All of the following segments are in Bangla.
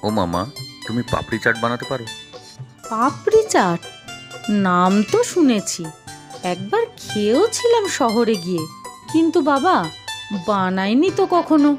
ও মামা, তুমি পাপড়ি চাট বানাতে পারো? পাপড়ি চাট? নাম তো শুনেছি, একবার খেয়েও ছিলাম শহরে গিয়ে, কিন্তু বাবা বানাইনি তো কখনো।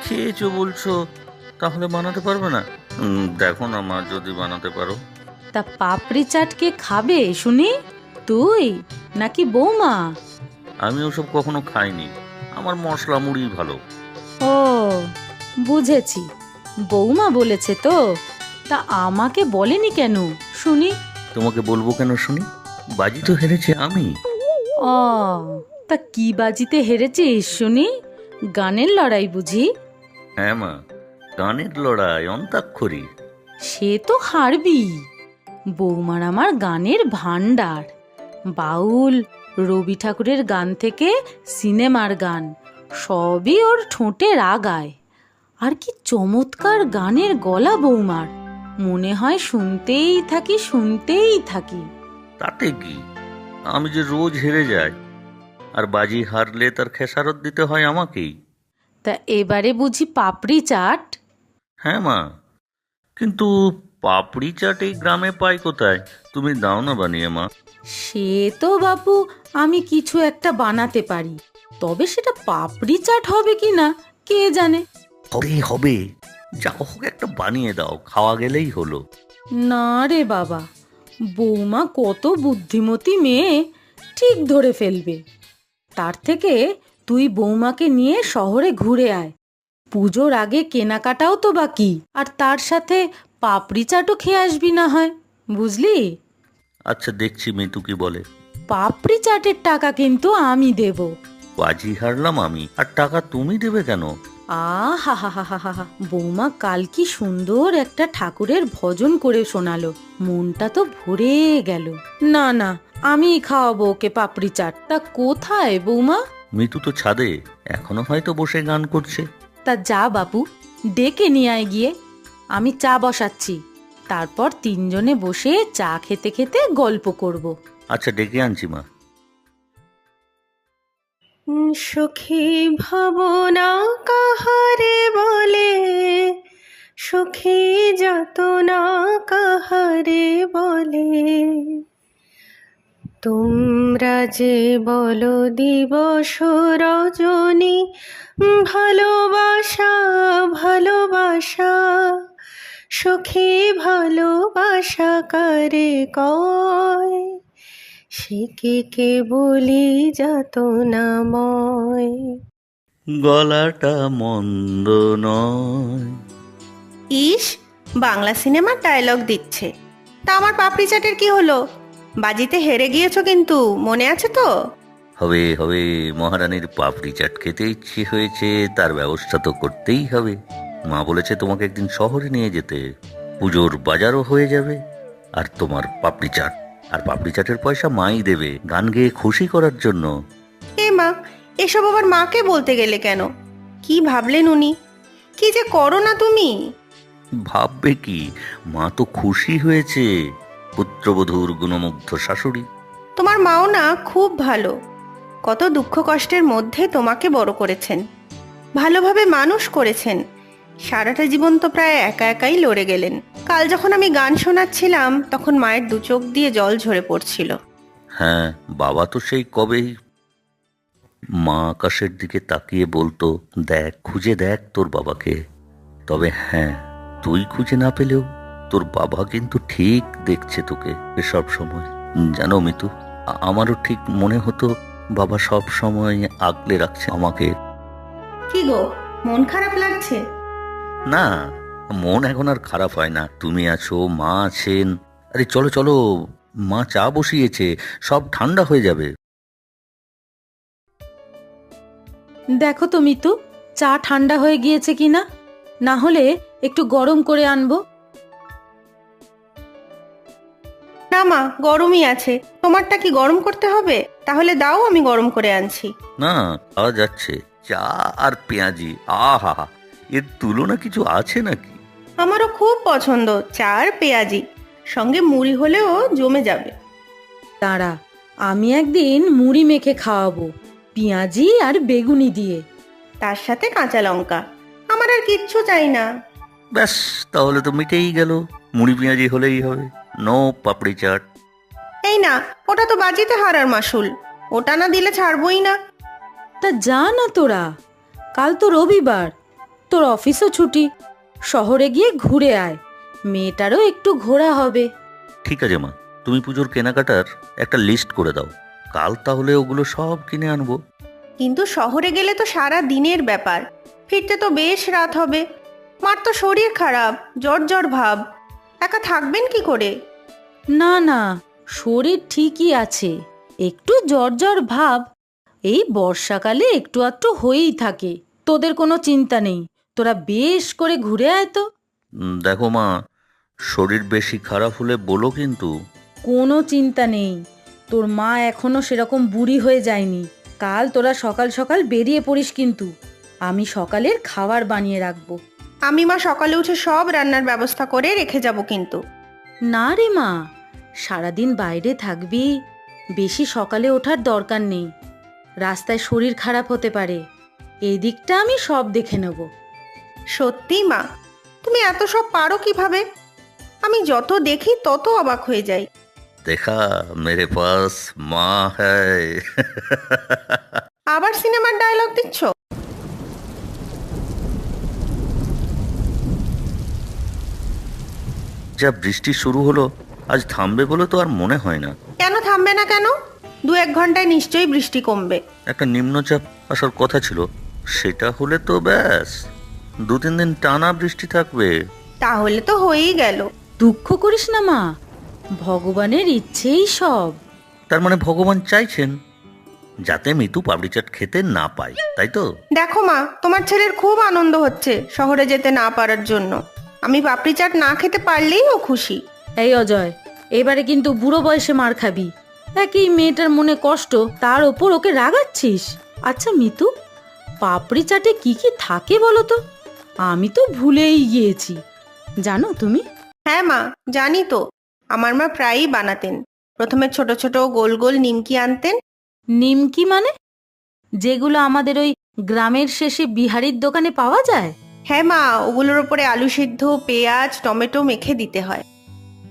খেয়েছো বলছো, তাহলে বানাতে পারবে না? দেখো না মা, যদি বানাতে পারো। তা পাপড়ি চাট কে খাবে শুনি, তুই নাকি বৌমা? আমি ওসব কখনো খাইনি, আমার মশলা মুড়ি ভালো। ও, বুঝেছি, বৌমা বলেছে তো। তা আমাকে বলেনি কেন শুনি? তোমাকে বলবো কেন শুনি? বাজি তো হেরেছে আমি। ও, তা কি বাজিতে হেরেছিস শুনি? গানের লড়াই বুঝি? হ্যাঁ মা, গানের লড়াই, অন্তাক্ষরী। সে তো হারবি, বৌমার আমার গানের ভান্ডার। বাউল, রবি ঠাকুরের গান থেকে সিনেমার গান, সবই ওর ঠোঁটে রাগায়। আর কি চমৎকার গানের গলা বৌমার, মনে হয় শুনতেই থাকি শুনতেই থাকি। তাতে কি, আমি যে রোজ হেরে যাই, আর বাজি হারলে তার খেসারত দিতে হয় আমাকেই। তা এবারে বুঝি পাপড়ি চাট? হ্যাঁ মা, কিন্তু পাপড়ি চাট এই গ্রামে পাই কোথায়? তুমি দাও না বানিয়ে মা। সে তো বাপু, আমি কিছু একটা বানাতে পারি, তবে সেটা পাপড়ি চাট হবে কি না কে জানে। হবে হবে, যা হোক একটা বানিয়ে দাও, খাওয়া গেলেই হলো। না রে বাবা, বৌমা কত বুদ্ধিমতী মেয়ে, ঠিক ধরে ফেলবে। তার থেকে তুই বৌমাকে নিয়ে শহরে ঘুরে আয়, পুজোর আগে কেনাকাটাও তো বাকি, আর তার সাথে পাপড়ি চাটও খেয়ে আসবি না হয়, বুঝলি? আচ্ছা, দেখছি মিতু কি বলে। পাপড়ি চাটের টাকা কিন্তু আমি দেব। বাজি হারলাম আমি, আর টাকা তুমি দেবে কেন? হা হা হা হা হা হা, বৌমা কাল কি সুন্দর একটা ঠাকুরের ভজন করে শোনালো, মনটা তো ভরে গেল। না না, আমি খাওয়াবো ওকে পাপড়ি চাট। তা কোথায় বৌমা? মিতু তো ছাদে, এখনো হয়তো বসে গান করছে। তা যা বাপু, ডেকে নিয়ে আয় গিয়ে, আমি চা বসাচ্ছি, তারপর তিনজনে বসে চা খেতে খেতে গল্প করব। আচ্ছা, ডেকে আনছি মা। সখী ভাবনা কাহারে বলে, সখী যাতনা কাহারে বলে, তোমরা যে বলো দিবস রজনী, ভালোবাসা ভালোবাসা, সখী ভালোবাসা কারে কয়, সে কি কে বলি যাতনাময়। গলাটা মন্দ নয়। ইস, বাংলা সিনেমার ডায়লগ দিচ্ছে। তা আমার পাপড়ি চাটের কি হলো? বাজিতে হেরে গিয়েছো কিন্তু, মনে আছে তো? হবে হবে, মহারানীর পাপড়ি চাট খেতে ইচ্ছে হয়েছে, তার ব্যবস্থা তো করতেই হবে। মা বলেছে তোমাকে একদিন শহরে নিয়ে যেতে, পুজোর বাজারও হয়ে যাবে, আর তোমার পাপড়ি চাট, আর পাপড়ি চাটের পয়সা মাই দেবে গান গেয়ে খুশি করার জন্য। এ মা, এসব আবার মাকে বলতে গেলে কেন? কি ভাবলেন উনি? কি যে করো না তুমি। ভাববে কি, মা তো খুশি হয়েছে, পুত্রবধূর গুণমুগ্ধ শাশুড়ি। তোমার মাও না খুব ভালো, কত দুঃখ কষ্টের মধ্যে তোমাকে বড় করেছেন, ভালোভাবে মানুষ করেছেন। সারাটা জীবন তো প্রায় একা একাই লড়ে গেলেন। কাল যখন আমি গান শোনাচ্ছিলাম, তখন মায়ের দু চোখ দিয়ে জল ঝরে পড়ছিল। হ্যাঁ, বাবা তো সেই কবেই। মা আকাশের দিকে তাকিয়ে বলতো, দেখ, খুঁজে দেখ তোর বাবাকে। তবে হ্যাঁ, তুই খুঁজে না পেলেও তোর বাবা কিন্তু ঠিক দেখছে তোকে সব সময়। জানো মিতু, আমারও ঠিক মনে হতো বাবা সব সময় আগলে রাখছে আমাকে। কি গো, মন খারাপ লাগছে? না, মন এখন আর খারাপ হয় না, তুমি আছো, মা আছেন। আরে চলো চলো, মা চা বসিয়েছে, সব ঠান্ডা হয়ে যাবে। দেখো তো মিতু, চা ঠান্ডা হয়ে গিয়েছে কিনা, না হলে একটু গরম করে আনবো। না মা, গরমই আছে। তোমারটা কি গরম করতে হবে? তাহলে দাও, আমি গরম করে আনছি। না, পাওয়া যাচ্ছে, চা আর পেঁয়াজি, আহা, এর তুলনা কিছু আছে নাকি? আমারও খুব পছন্দ চা আর পেঁয়াজি, সঙ্গে মুড়ি হলেও জমে যাবে। দাঁড়া, আমি একদিন মুড়ি মেখে খাওয়াবো, পেঁয়াজি আর বেগুনি দিয়ে। তার সাথে কাঁচা লঙ্কা। আমার আর কিচ্ছু চাই না। ব্যাস, তাহলে তো মিটেই গেল। মুড়ি পেঁয়াজি হলেই হবে, নো পাপড়ি চাট। এই না, ওটা তো বাজিতে হারার মাসুল, ওটা না দিলে ছাড়বই না। তা যা না তোরা, কাল তো রবিবার, তোর অফিসও ছুটি, শহরে গিয়ে ঘুরে আয়, মেয়েটারও একটু ঘোরা হবে। ঠিক আছে মা, তুমি পুজোর কেনাকাটার একটা লিস্ট করে দাও, কাল তাহলে ওগুলো সব কিনে আনবো। কিন্তু শহরে গেলে তো সারা দিনের ব্যাপার, ফিরতে তো বেশ রাত হবে। মার তো শরীর খারাপ, জ্বর জ্বর ভাব, একা থাকবেন কি করে? না না, শরীর ঠিকই আছে, একটু জ্বর জ্বর ভাব এই বর্ষাকালে একটু আধটু হয়েই থাকে। তোদের কোনো চিন্তা নেই, তোরা বেশ করে ঘুরে আয় তো। দেখো মা, শরীর বেশি খারাপ হলে বলো কিন্তু। কোনো চিন্তা নেই, তোর মা এখনো সেরকম বুড়ি হয়ে যায়নি। কাল তোরা সকাল সকাল বেরিয়ে পড়িস কিন্তু, আমি সকালের খাবার বানিয়ে রাখবো। আমি মা সকালে উঠে সব রান্নার ব্যবস্থা করে রেখে যাব কিন্তু। না রে মা, সারাদিন বাইরে থাকবি, বেশি সকালে ওঠার দরকার নেই, রাস্তায় শরীর খারাপ হতে পারে, এই দিকটা আমি সব দেখে নেব। সত্যি মা, তুমি এত সব পারো কিভাবে? আমি যত দেখি তত অবাক হয়ে যাই। দেখা মেরে পাস মা হ্যায়। আবার সিনেমার ডায়লগ দিচ্ছ? যা বৃষ্টি শুরু হলো, আজ থামবে বলে তো আর মনে হয় না। কেন থামবে না কেন? 2-1 ঘন্টায় নিশ্চয়ই বৃষ্টি কমবে। একটা নিম্নচাপ আসার কথা ছিল, সেটা হলে তো ব্যাস 2-3 দিন টানা বৃষ্টি থাকবে। তাহলে তো হয়েই গেল। দুঃখ করিস না মা, ভগবানের ইচ্ছেই সব। তার মানে ভগবান চাইছেন যাতে মিতু পাপড়ি চাট খেতে না পায়, তাই তো? দেখো মা, তোমার ছেলের খুব আনন্দ হচ্ছে শহরে যেতে না পারার জন্য। আমি পাপড়ি চাট না খেতে পারলেই ও খুশি। এই অজয়, এবারে কিন্তু বুড়ো বয়সে মার খাবি। একই মেয়েটার মনে কষ্ট, তার ওপর ওকে রাগাচ্ছিস। আচ্ছা মিতু, পাপড়ি চাটে কি কি থাকে বলো তো? আমি তো ভুলেই গিয়েছি, জানো তুমি? হ্যাঁ মা, জানি তো। আমার মা প্রায়ই বানাতেন। প্রথমে ছোট ছোট গোল গোল নিমকি আনতেন। নিমকি মানে? যেগুলো আমাদের ওই গ্রামের শেষে বিহারির দোকানে পাওয়া যায়? হ্যাঁ মা, ওগুলোর ওপরে আলু সিদ্ধ, পেঁয়াজ, টমেটো মেখে দিতে হয়।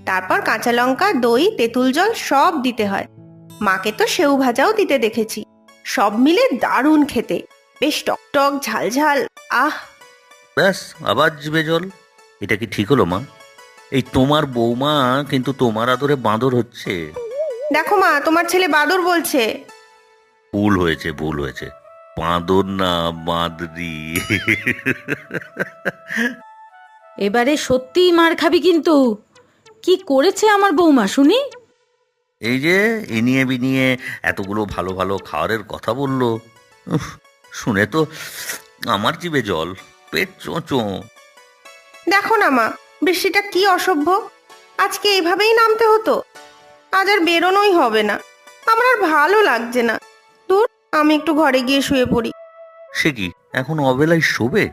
তারপর কাঁচা লঙ্কা, দই, তেঁতুল জল সব দিতে হয়। মাকে তো সেউ ভাজাও দিতে দেখেছি। সব মিলে দারুণ খেতে, বেশ টকটক ঝাল ঝাল। আহ! ব্যাস, আবার জিভে জল। এটা কি ঠিক হলো মা? এই তোমার বৌমা কিন্তু তোমার আদরে বাঁদর হচ্ছে। দেখো মা, তোমার ছেলে বাদর বলছে। ভুল হয়েছে, ভুল হয়েছে, বাঁদর না বাঁদরি। এবারে সত্যিই মার খাবি কিন্তু। কি করেছে আমার বৌমা শুনি? এই যে ইনিয়ে বিনিয়ে এতগুলো ভালো ভালো খাবারের কথা বললো, উফ, শুনে তো আমার জিভে জল, পেট চোঁচো। দেখো না মা, বৃষ্টিটা কি অসভ্য। আজকে এইভাবেই নামতে হতো। আজ আর বেরোনোই হবে না। আমার আর ভালো লাগছে না। দূর, আমি একটু ঘরে গিয়ে শুয়ে পড়ি। সে কি, এখন অবেলায় শোবে?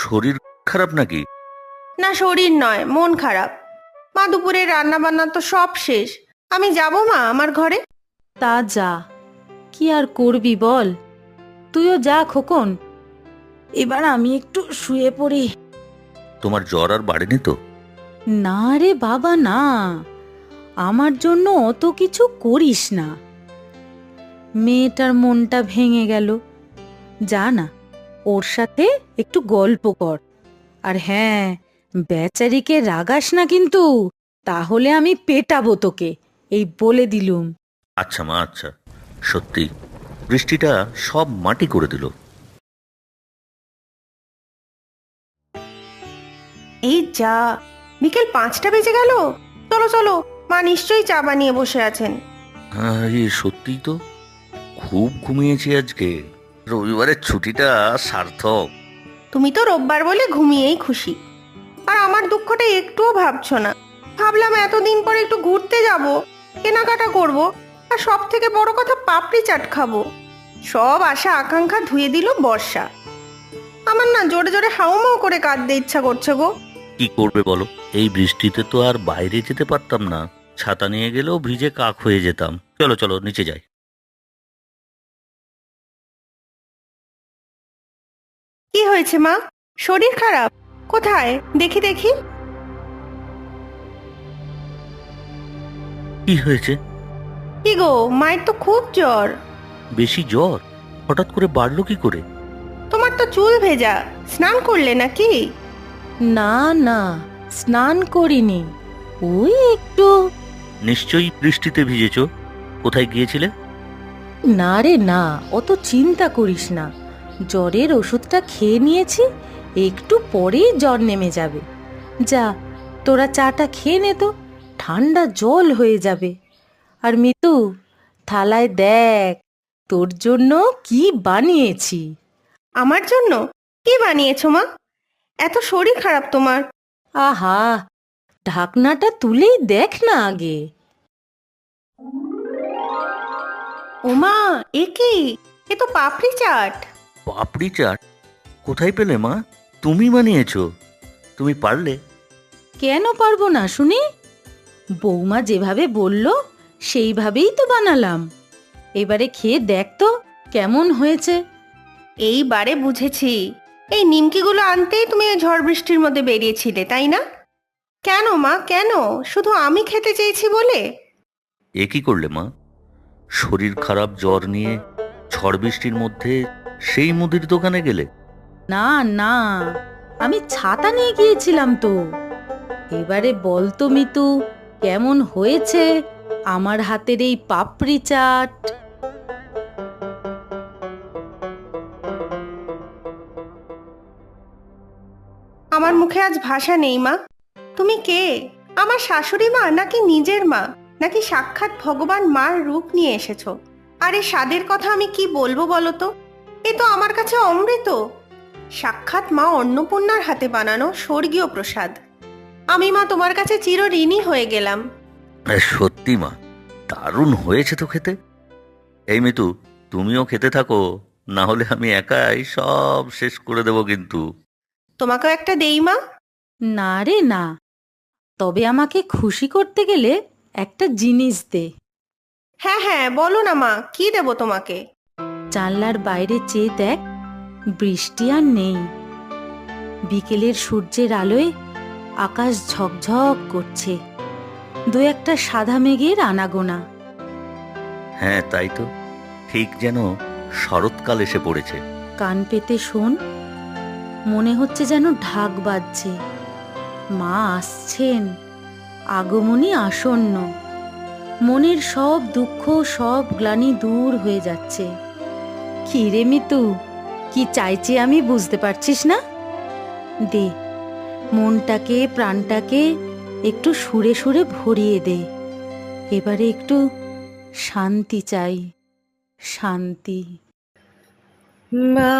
শরীর খারাপ নাকি? না, শরীর নয়, মন খারাপ। মা, দুপুরের রান্না বান্না তো সব শেষ। আমি যাব মা আমার ঘরে। তা যা, কি আর করবি বল। তুইও যা খোকন, এবার আমি একটু শুয়ে পড়ি। তোমার জ্বর আর বাড়েনি তো? না রে বাবা না, আমার জন্য অত কিছু করিস না। মেয়েটার মনটা ভেঙে গেল, যা না, ওর সাথে একটু গল্প কর। আর হ্যাঁ, বেচারিকে রাগাস না কিন্তু, তাহলে আমি পেটাবো তোকে, এই বলে দিলুম। আচ্ছা মা, আচ্ছা। সত্যি বৃষ্টিটা সব মাটি করে দিল। এই যা, বিকেল 5টা বেজে গেল। চলো চলো, মা নিশ্চয়ই চা বানিয়ে বসে আছেন। আরে সত্যিই তো, খুব ঘুমিয়েছি আজকে। রবিবারের ছুটিটা সার্থক। তুমি তো রোববার বলে ঘুমিয়েই খুশি। আর আমার দুঃখটা একটুও ভাবছো না। ভাবলাম এতদিন পরে একটু ঘুরতে যাব, কেনাকাটা করব, আর সব থেকে বড় কথা পাপড়ি চাট খাবো। সব আশা আকাঙ্ক্ষা ধুয়ে দিল বর্ষা। আমার না জোরে জোরে হাউমাউ করে কাঁদতে ইচ্ছা করছে গো। কি করবে বলো, এই বৃষ্টিতে তো আর বাইরে যেতে পারতাম না। ছাতা নিয়ে গেলেও ভিজে কাক হয়ে যেতাম। চলো চলো নিচে যাই। কি হয়েছে মা? শরীর খারাপ? কোথায় দেখি দেখি। কি হয়েছে? কি গো, মায়ের তো খুব জ্বর। বেশি জ্বর? হঠাৎ করে বাড়লো কি করে? তোমার তো চুল ভেজা, স্নান করলে নাকি? না না, স্নান করিনি, ওই একটু। নিশ্চয়ই বৃষ্টিতে ভিজেছো। কোথায় গিয়েছিলে? না রে না, অত চিন্তা করিস না, জ্বরের ওষুধটা খেয়ে নিয়েছি, একটু পরেই জ্বর নেমে যাবে। যা, তোরা চাটা খেয়ে নে তো, ঠান্ডা জল হয়ে যাবে। আর মিতু, থালায় দেখ তোর জন্য কি বানিয়েছি। আমার জন্য? কি বানিয়েছো মা? এত শরীর খারাপ তোমার? আহা, ঢাকনাটা তুলেই দেখ না আগে। ওমা, এ কি? এ তো পাপড়ি চাট। পাপড়ি চাট? কোথায় পেলে মা? তুমি বানিয়েছো? তুমি পারলে? কেন পারবো না শুনি? বৌমা যেভাবে বলল সেইভাবেই তো বানালাম। এবারে খেয়ে দেখ তো কেমন হয়েছে। এইবারে বুঝেছি, এই নিমকিগুলো আনতেই তুমি এই ঝড় বৃষ্টির মধ্যে বেরিয়েছিলে, তাই না? কেন মা, কেন? শুধু আমি খেতে চেয়েছি বলে? এ কি করলে মা? শরীর খারাপ জ্বর নিয়ে ঝড় বৃষ্টির মধ্যে সেই মুদির দোকানে গেলে? না না, আমি ছাতা নিয়ে গিয়েছিলাম তো। এবারে বল তো মিতু, কেমন হয়েছে আমার হাতের এই পাপড়ি চাট? আমার মুখে আজ ভাষা নেই মা। তুমি কে? আমার শাশুড়ি মা নাকি নিজের মা, নাকি সাক্ষাৎ ভগবান মার রূপ নিয়ে এসেছো? আর এই স্বাদের কথা আমি কি বলবো বলো তো? এ তো আমার কাছে অমৃত। সাক্ষাৎ মা অন্নপূর্ণার হাতে বানানো স্বর্গীয় প্রসাদ। আমি মা তোমার কাছে চিরঋণী হয়ে গেলাম। সত্যি মা, দারুণ হয়েছে তো খেতে। এই মিতু, তুমিও খেতে থাকো, না হলে আমি একাই সব শেষ করে দেবো কিন্তু। তোমাকেও একটা দেই মা। না রে না, তবে আমাকে খুশি করতে গেলে একটা জিনিস দে। হ্যাঁ হ্যাঁ, বলো না মা, কি দেবো তোমাকে? জানলার বাইরে চেয়ে দেখ, বৃষ্টি আর নেই। বিকেলের সূর্যের আলোয় আকাশ ঝকঝক করছে, দু একটা সাদা মেঘের আনাগোনা। হ্যাঁ তাই তো, ঠিক যেন শরৎকাল এসে পড়েছে। কান পেতে শোন, মনে হচ্ছে যেন ঢাক বাজছে। মা আসছেন, আগমনী আসন্ন। মনের সব দুঃখ সব গ্লানি দূর হয়ে যাচ্ছে। কি রে মিতু, কি চাইছি আমি বুঝতে পারছিস না? দে, মনটাকে প্রাণটাকে একটু সুরে সুরে ভরিয়ে দে। এবারে একটু শান্তি চাই, শান্তি। মা